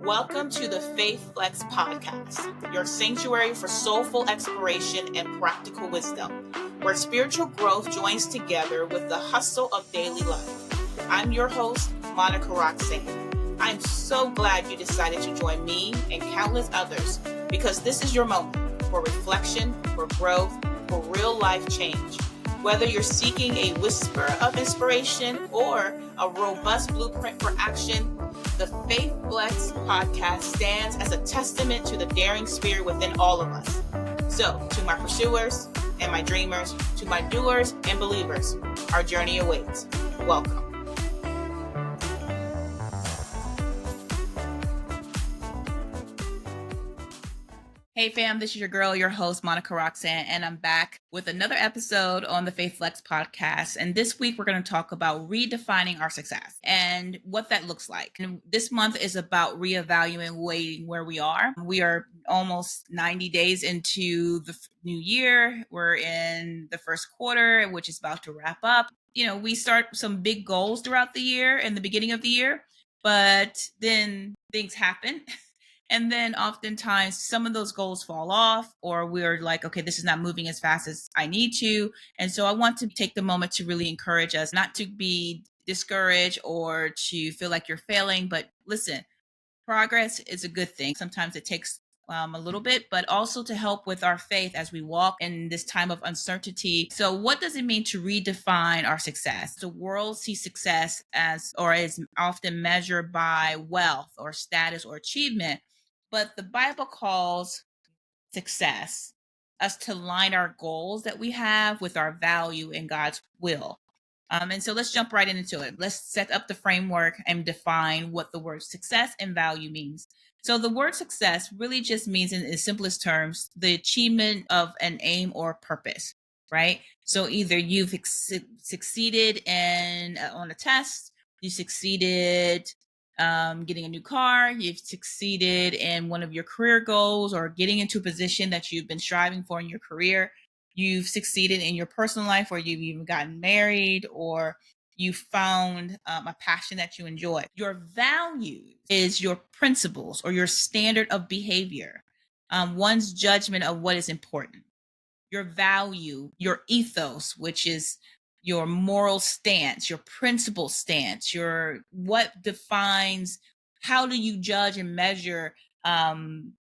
Welcome to the FaithFlex podcast, your sanctuary for soulful exploration and practical wisdom, where spiritual growth joins together with the hustle of daily life. I'm your host, Roxanne. I'm so glad you decided to join me and countless others because this is your moment for reflection, for growth, for real life change. Whether you're seeking a whisper of inspiration or a robust blueprint for action, the FaithFlex podcast stands as a testament to the daring spirit within all of us. So, to my pursuers and my dreamers, to my doers and believers, our journey awaits. Welcome. Hey fam, this is your girl, your host, Roxanne, and I'm back with another episode on the FaithFlex podcast. And this week we're going to talk about redefining our success and what that looks like. And this month is about reevaluating where we are. We are almost 90 days into the new year. We're in the first quarter, which is about to wrap up. You know, we start some big goals throughout the year and the beginning of the year, but then things happen. And then oftentimes some of those goals fall off, or we're like, okay, this is not moving as fast as I need to. And so I want to take the moment to really encourage us not to be discouraged or to feel like you're failing. But listen, progress is a good thing. Sometimes it takes a little bit, but also to help with our faith as we walk in this time of uncertainty. So what does it mean to redefine our success? The world sees success as, or is often measured by wealth or status or achievement. But the Bible calls success us to line our goals that we have with our value in God's will. And so let's jump right into it. Let's set up the framework and define what the word success and value means. So the word success really just means, in its simplest terms, the achievement of an aim or purpose, right? So either you've succeeded on a test, you succeeded getting a new car, you've succeeded in one of your career goals or getting into a position that you've been striving for in your career. You've succeeded in your personal life, or you've even gotten married, or you found a passion that you enjoy. Your value is your principles or your standard of behavior, one's judgment of what is important. Your value, your ethos, which is your moral stance, your principle stance, your what defines, how do you judge and measure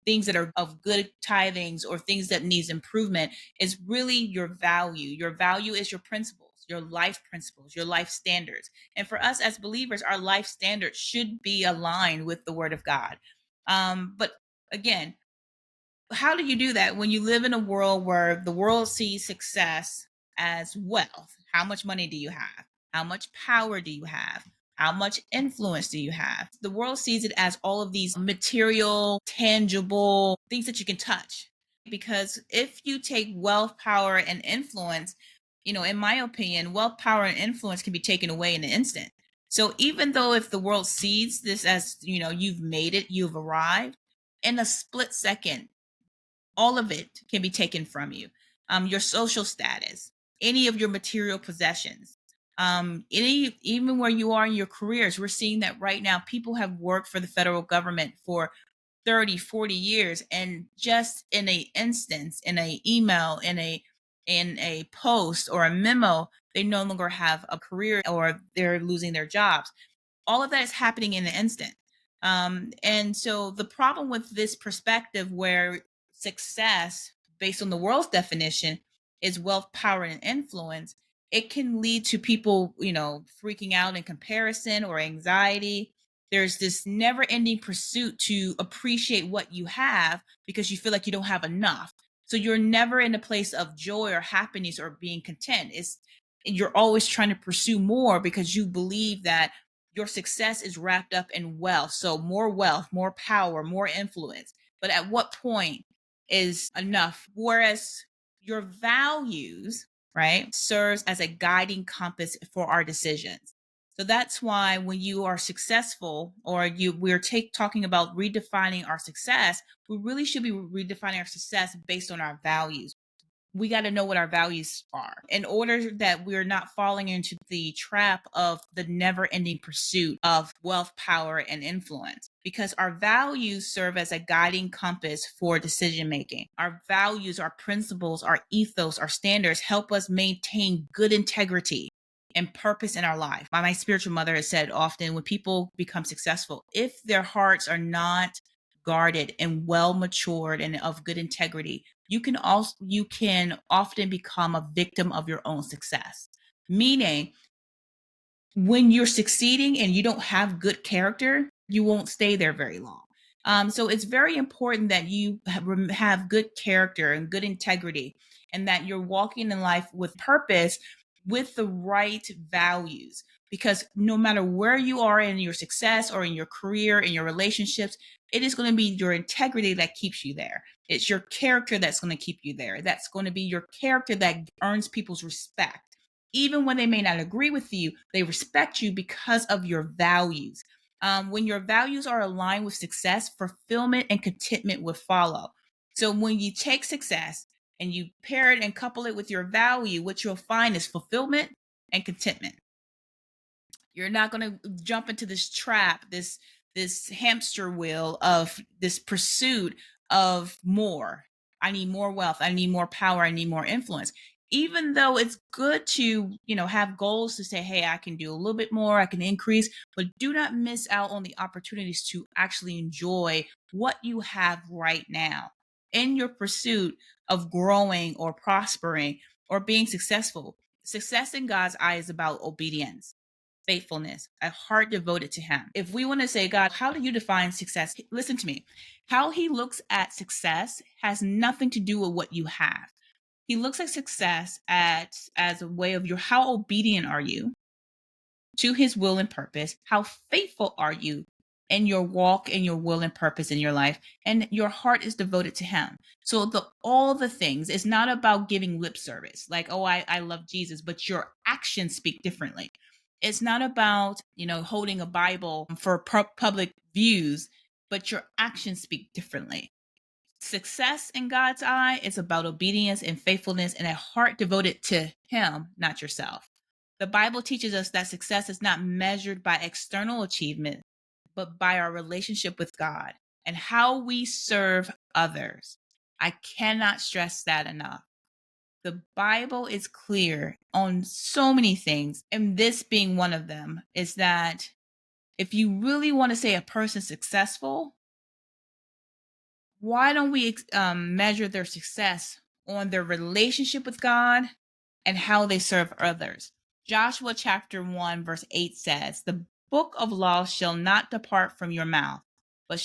things that are of good tithings or things that needs improvement, is really your value. Your value is your principles, your life principles, your life standards. And for us as believers, our life standards should be aligned with the word of God. But again, how do you do that when you live in a world where the world sees success as wealth? How much money do you have? How much power do you have? How much influence do you have? The world sees it as all of these material, tangible things that you can touch. Because if you take wealth, power, and influence, in my opinion, wealth, power, and influence can be taken away in an instant. So even though if the world sees this as, you've made it, you've arrived, in a split second, all of it can be taken from you. Your social status, any of your material possessions, even where you are in your careers. We're seeing that right now. People have worked for the federal government for 30, 40 years, and just in a instance, in a email, in a post or a memo, they no longer have a career or they're losing their jobs. All of that is happening in an instant. And so the problem with this perspective, where success based on the world's definition is wealth, power, and influence, it can lead to people, freaking out in comparison or anxiety. There's this never ending pursuit to appreciate what you have because you feel like you don't have enough. So you're never in a place of joy or happiness or being content. You're always trying to pursue more because you believe that your success is wrapped up in wealth. So more wealth, more power, more influence. But at what point is enough? Whereas your values, right, serves as a guiding compass for our decisions. So that's why when you are successful, or we're talking about redefining our success, we really should be redefining our success based on our values. we got to know what our values are in order that we're not falling into the trap of the never ending pursuit of wealth, power, and influence. Because our values serve as a guiding compass for decision making. Our values, our principles, our ethos, our standards help us maintain good integrity and purpose in our life. My spiritual mother has said often, when people become successful, if their hearts are not guarded and well matured and of good integrity, you can often become a victim of your own success. Meaning, when you're succeeding and you don't have good character, you won't stay there very long. So it's very important that you have good character and good integrity, and that you're walking in life with purpose, with the right values. Because no matter where you are in your success or in your career, in your relationships, it is going to be your integrity that keeps you there. It's your character that's going to keep you there. That's going to be your character that earns people's respect. Even when they may not agree with you, they respect you because of your values. When your values are aligned with success, fulfillment and contentment will follow. So when you take success and you pair it and couple it with your value, what you'll find is fulfillment and contentment. You're not going to jump into this trap, this hamster wheel of this pursuit of more. I need more wealth. I need more power. I need more influence. Even though it's good to, have goals to say, hey, I can do a little bit more, I can increase, but do not miss out on the opportunities to actually enjoy what you have right now in your pursuit of growing or prospering or being successful. Success in God's eye is about obedience, faithfulness, a heart devoted to him. If we want to say, God, how do you define success? Listen to me. How he looks at success has nothing to do with what you have. He looks at success as a way of how obedient are you to his will and purpose? How faithful are you in your walk and your will and purpose in your life? And your heart is devoted to him. So all the things, it's not about giving lip service, like, oh, I love Jesus, but your actions speak differently. It's not about, holding a Bible for public views, but your actions speak differently. Success in God's eye is about obedience and faithfulness and a heart devoted to him, not yourself. The Bible teaches us that success is not measured by external achievement, but by our relationship with God and how we serve others. I cannot stress that enough. The Bible is clear on so many things, and this being one of them, is that if you really want to say a person's successful, why don't we measure their success on their relationship with God and how they serve others? Joshua chapter 1 verse 8 says, "The book of law shall not depart from your mouth, but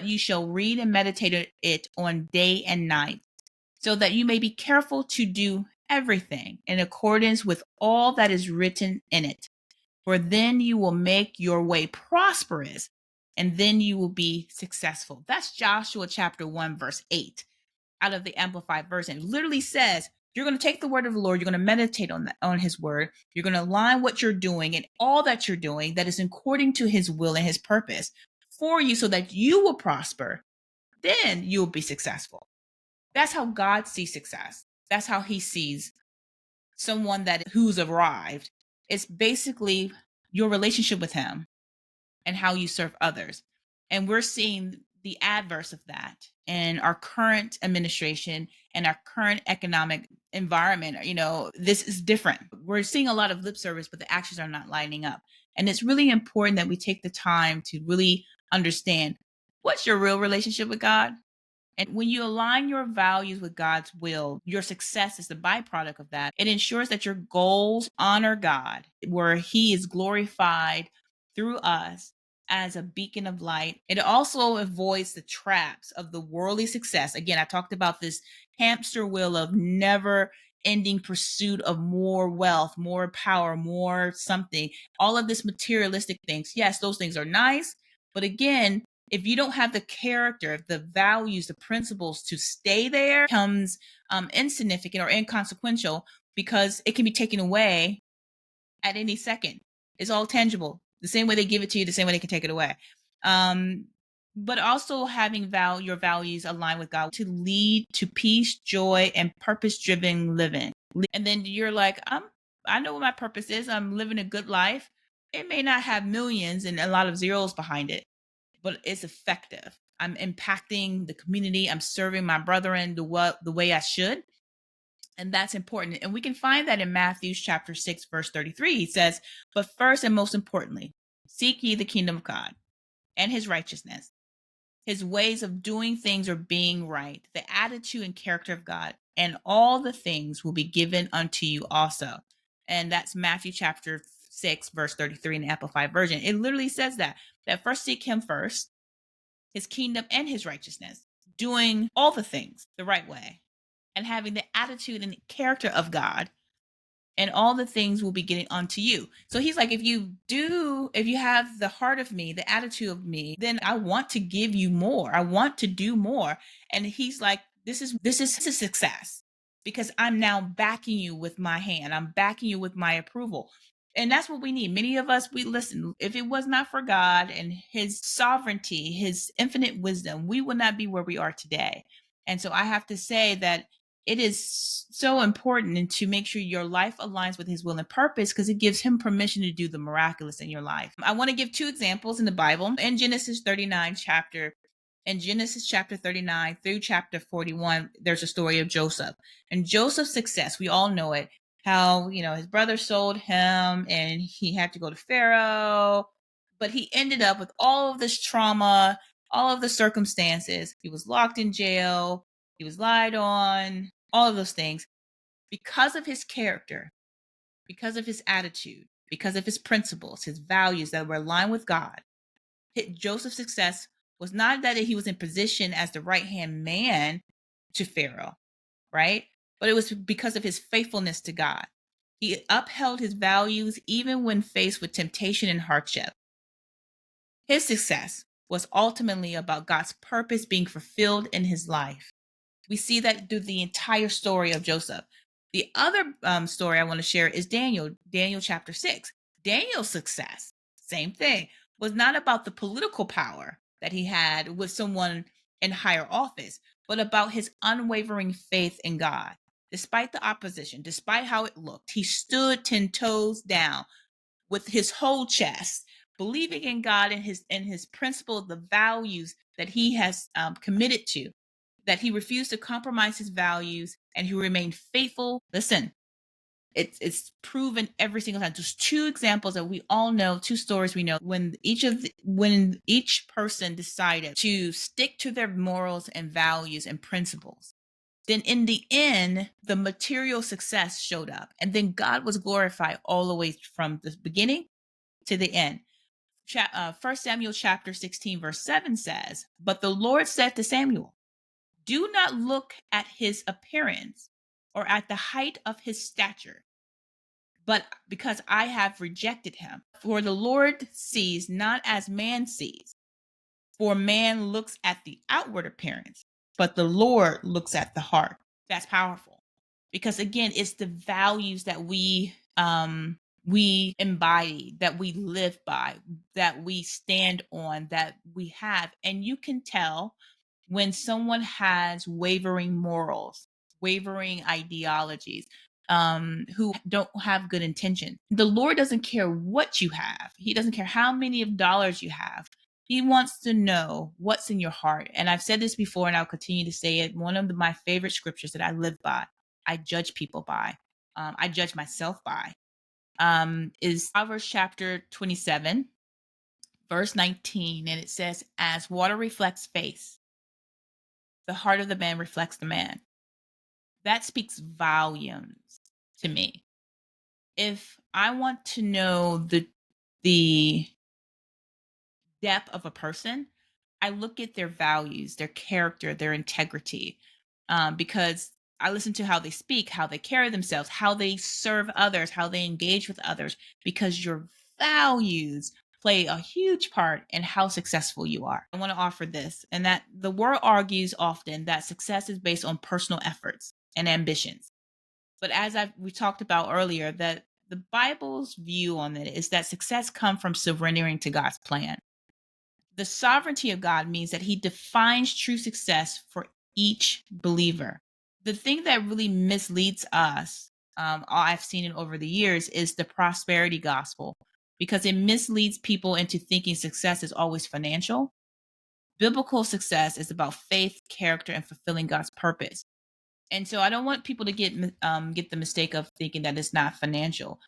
you shall read and meditate it on day and night, so that you may be careful to do everything in accordance with all that is written in it. For then you will make your way prosperous, and then you will be successful." That's Joshua chapter 1, verse 8 out of the Amplified Version. It literally says, you're going to take the word of the Lord, you're going to meditate on his word, you're going to align what you're doing and all that you're doing that is according to his will and his purpose for you, so that you will prosper. Then you'll be successful. That's how God sees success. That's how he sees someone who's arrived. It's basically your relationship with him and how you serve others. And we're seeing the adverse of that in our current administration and our current economic environment. This is different. We're seeing a lot of lip service, but the actions are not lining up. And it's really important that we take the time to really understand, what's your real relationship with God? And when you align your values with God's will, your success is the byproduct of that. It ensures that your goals honor God, where he is glorified through us as a beacon of light. It also avoids the traps of the worldly success. Again, I talked about this hamster wheel of never ending pursuit of more wealth, more power, more something, all of this materialistic things. Yes, those things are nice. But again, if you don't have the character, the values, the principles to stay there, it becomes insignificant or inconsequential, because it can be taken away at any second. It's all tangible. The same way they give it to you, the same way they can take it away. but also having your values align with God to lead to peace, joy, and purpose-driven living. And then you're like, I know what my purpose is. I'm living a good life. It may not have millions and a lot of zeros behind it, but it's effective. I'm impacting the community. I'm serving my brethren the way I should. And that's important. And we can find that in Matthew chapter 6, verse 33. He says, but first and most importantly, seek ye the kingdom of God and his righteousness, his ways of doing things or being right, the attitude and character of God, and all the things will be given unto you also. And that's Matthew chapter 6, verse 33 in the Amplified Version. It literally says that first seek him first, his kingdom and his righteousness, doing all the things the right way, and having the attitude and character of God, and all the things will be getting unto you. So he's like, if you have the heart of me, the attitude of me, then I want to give you more. I want to do more. And he's like, this is a success because I'm now backing you with my hand. I'm backing you with my approval. And that's what we need. Many of us, we listen, if it was not for God and his sovereignty, his infinite wisdom, we would not be where we are today. And so I have to say that it is so important and to make sure your life aligns with his will and purpose because it gives him permission to do the miraculous in your life. I want to give two examples in the Bible. In Genesis chapter 39 through chapter 41, there's a story of Joseph. And Joseph's success, we all know it, how, his brother sold him and he had to go to Pharaoh, but he ended up with all of this trauma, all of the circumstances. He was locked in jail. He was lied on, all of those things because of his character, because of his attitude, because of his principles, his values that were aligned with God. Joseph's success was not that he was in position as the right-hand man to Pharaoh, right? But it was because of his faithfulness to God. He upheld his values even when faced with temptation and hardship. His success was ultimately about God's purpose being fulfilled in his life. We see that through the entire story of Joseph. The other story I want to share is Daniel chapter 6. Daniel's success, same thing, was not about the political power that he had with someone in higher office, but about his unwavering faith in God. Despite the opposition, despite how it looked, he stood 10 toes down with his whole chest, believing in God and his principles, the values that he has committed to, that he refused to compromise his values and he remained faithful. Listen, it's proven every single time. Just two examples that we all know, two stories we know when each person decided to stick to their morals and values and principles. Then in the end, the material success showed up, and then God was glorified all the way from the beginning to the end. 1 Samuel chapter 16 verse 7 says, but the Lord said to Samuel, do not look at his appearance or at the height of his stature, but because I have rejected him. For the Lord sees not as man sees. For man looks at the outward appearance, but the Lord looks at the heart. That's powerful. Because again, it's the values that we embody, that we live by, that we stand on, that we have. And you can tell when someone has wavering morals, wavering ideologies, who don't have good intention. The Lord doesn't care what you have. He doesn't care how many of dollars you have. He wants to know what's in your heart. And I've said this before and I'll continue to say it. One of my favorite scriptures that I live by, I judge people by, I judge myself by, is Proverbs chapter 27, verse 19. And it says, as water reflects face, the heart of the man reflects the man. That speaks volumes to me. If I want to know the depth of a person, I look at their values, their character, their integrity, because I listen to how they speak, how they carry themselves, how they serve others, how they engage with others, because your values play a huge part in how successful you are. I want to offer this, and that the world argues often that success is based on personal efforts and ambitions. But as we talked about earlier, that the Bible's view on it is that success comes from surrendering to God's plan. The sovereignty of God means that he defines true success for each believer. The thing that really misleads us, I've seen it over the years, is the prosperity gospel, because it misleads people into thinking success is always financial. Biblical success is about faith, character, and fulfilling God's purpose. And so I don't want people to get the mistake of thinking that it's not financial.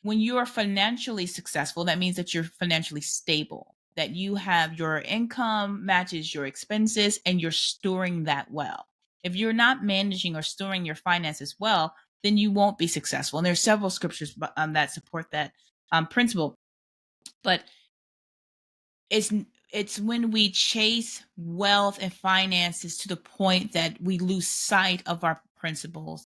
When you are financially successful, that means that you're financially stable, that you have your income matches your expenses and you're storing that well. If you're not managing or storing your finances well, then you won't be successful. And there's several scriptures that support that principle. But it's it's when we chase wealth and finances to the point that we lose sight of our principles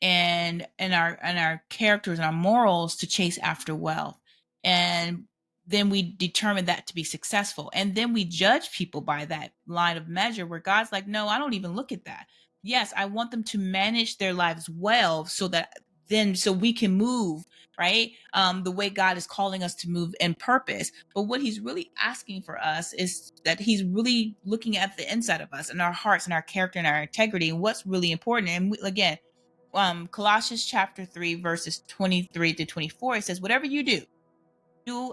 and our characters and our morals to chase after wealth, and then we determine that to be successful, and then we judge people by that line of measure where God's like, no, I don't even look at that. Yes, I want them to manage their lives well so that then so we can move, right, the way God is calling us to move in purpose. But what he's really asking for us is that he's really looking at the inside of us and our hearts and our character and our integrity and what's really important. And again, Colossians chapter 3, verses 23 to 24, it says, whatever you do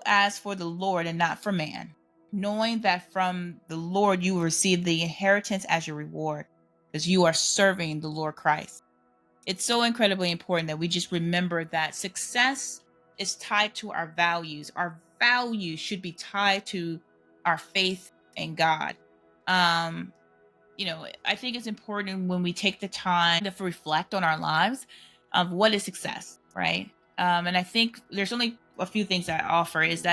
as for the Lord and not for man, knowing that from the Lord you will receive the inheritance as your reward, because you are serving the Lord Christ. It's so incredibly important that we just remember that success is tied to our values. Our values should be tied to our faith in God. I think it's important when we take the time to reflect on our lives of what is success, right? And I think there's only a few things I offer is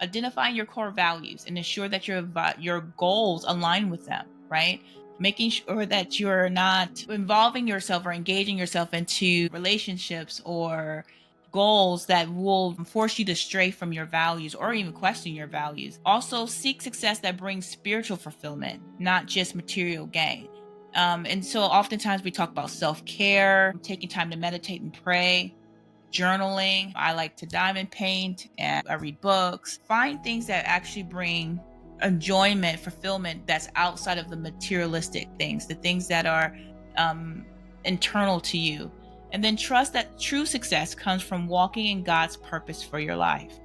identifying your core values and ensure that your goals align with them, right? Making sure that you're not involving yourself or engaging yourself into relationships or goals that will force you to stray from your values or even question your values. Also, seek success that brings spiritual fulfillment, not just material gain. And so oftentimes we talk about self-care, taking time to meditate and pray, journaling. I like to diamond paint and I read books. Find things that actually bring enjoyment, fulfillment that's outside of the materialistic things, the things that are internal to you. And then trust that true success comes from walking in God's purpose for your life.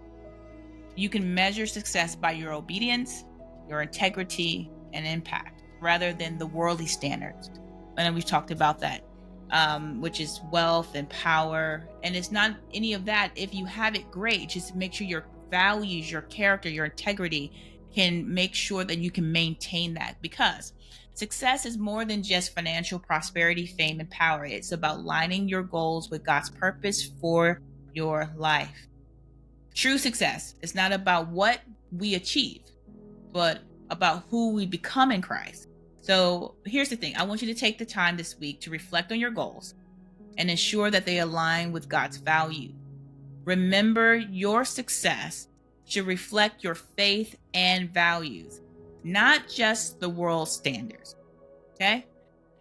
You can measure success by your obedience, your integrity, and impact, rather than the worldly standards. And we've talked about that, which is wealth and power. And it's not any of that. If you have it, great. Just make sure your values, your character, your integrity can make sure that you can maintain that, because success is more than just financial prosperity, fame, and power. It's about aligning your goals with God's purpose for your life. True success is not about what we achieve, but about who we become in Christ. So here's the thing. I want you to take the time this week to reflect on your goals and ensure that they align with God's value. Remember, your success should reflect your faith and values, not just the world's standards. Okay?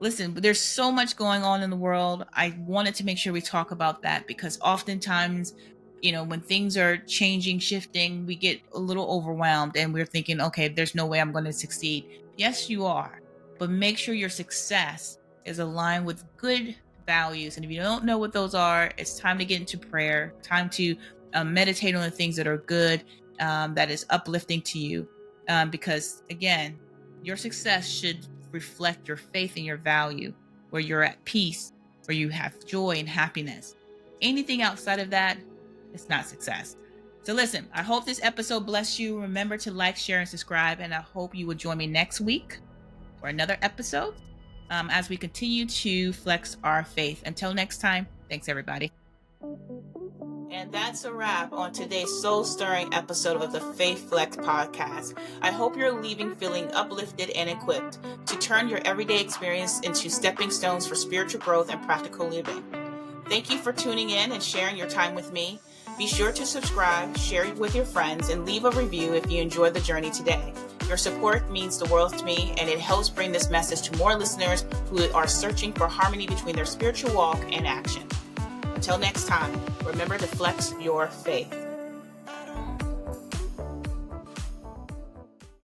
Listen, but there's so much going on in the world. I wanted to make sure we talk about that because oftentimes, when things are changing, shifting, we get a little overwhelmed and we're thinking, okay, there's no way I'm going to succeed. Yes, you are. But make sure your success is aligned with good values. And if you don't know what those are, it's time to get into prayer, time to meditate on the things that are good, that is uplifting to you. Because again, your success should reflect your faith and your value, where you're at peace, where you have joy and happiness. Anything outside of that, it's not success. So listen, I hope this episode blessed you. Remember to like, share, and subscribe. And I hope you will join me next week for another episode as we continue to flex our faith. Until next time, thanks everybody. And that's a wrap on today's soul-stirring episode of the FaithFlex podcast. I hope you're leaving feeling uplifted and equipped to turn your everyday experience into stepping stones for spiritual growth and practical living. Thank you for tuning in and sharing your time with me. Be sure to subscribe, share it with your friends, and leave a review if you enjoyed the journey today. Your support means the world to me, and it helps bring this message to more listeners who are searching for harmony between their spiritual walk and action. Until next time, remember to flex your faith.